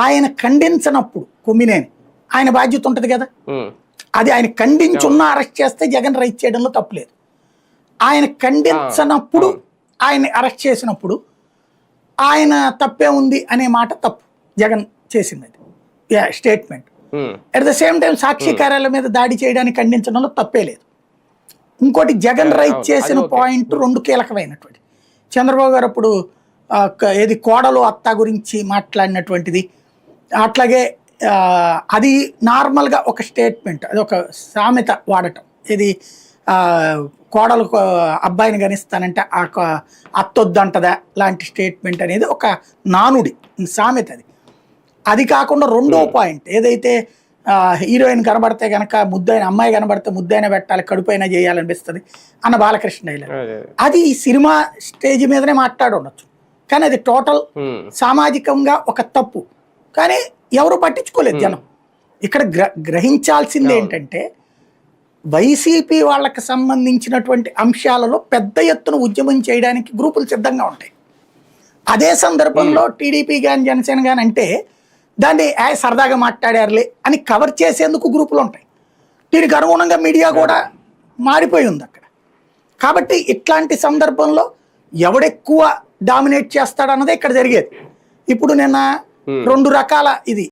ఆయన ఖండించినప్పుడు కొమ్మినేని ఆయన బాధ్యత ఉంటుంది కదా, అది ఆయన ఖండించున్న అరెస్ట్ చేస్తే జగన్ రైట్ చేయడంలో తప్పులేదు. ఆయన ఖండించినప్పుడు ఆయన అరెస్ట్ చేసినప్పుడు ఆయన తప్పే ఉంది అనే మాట తప్పు, జగన్ చేసింది statement. At the same time Sakshi కార్యాలయం మీద దాడి చేయడానికి ఖండించడంలో తప్పే లేదు. ఇంకోటి జగన్ రైట్ చేసిన పాయింట్ రెండు కీలకమైనటువంటి, చంద్రబాబు గారు అప్పుడు ఏది కోడలు అత్త గురించి మాట్లాడినటువంటిది, అట్లాగే అది నార్మల్గా ఒక స్టేట్మెంట్, అది ఒక సామెత వాడటం, ఇది కోడలు అబ్బాయిని గణిస్తానంటే అత్తొద్దంటదా లాంటి స్టేట్మెంట్ అనేది ఒక నానుడి సామెత. అది కాకుండా రెండో పాయింట్ ఏదైతే హీరోయిన్ కనబడితే కనుక ముద్దైన అమ్మాయి కనబడితే ముద్దైనా పెట్టాలి, కడుపైనా చేయాలనిపిస్తుంది అన్న బాలకృష్ణ డైలాగ్, అది సినిమా స్టేజ్ మీదనే మాట్లాడి ఉండొచ్చు, కానీ అది టోటల్ సామాజికంగా ఒక తప్పు, కానీ ఎవరు పట్టించుకోలేదు జనం. ఇక్కడ గ్రహించాల్సింది ఏంటంటే వైసీపీ వాళ్ళకి సంబంధించినటువంటి అంశాలలో పెద్ద ఎత్తున ఉద్యమం చేయడానికి గ్రూపులు సిద్ధంగా ఉంటాయి. అదే సందర్భంలో టీడీపీ కానీ జనసేన కానీ అంటే దాన్ని సరదాగా మాట్లాడారులే అని కవర్ చేసేందుకు గ్రూపులు ఉంటాయి. దీనికి అనుగుణంగా మీడియా కూడా మారిపోయి ఉంది అక్కడ. కాబట్టి ఇట్లాంటి సందర్భంలో ఎవడెక్కువ డామినేట్ చేస్తాడన్నదే ఇక్కడ జరిగేది. ఇప్పుడు నిన్న రెండు రకాల ఇది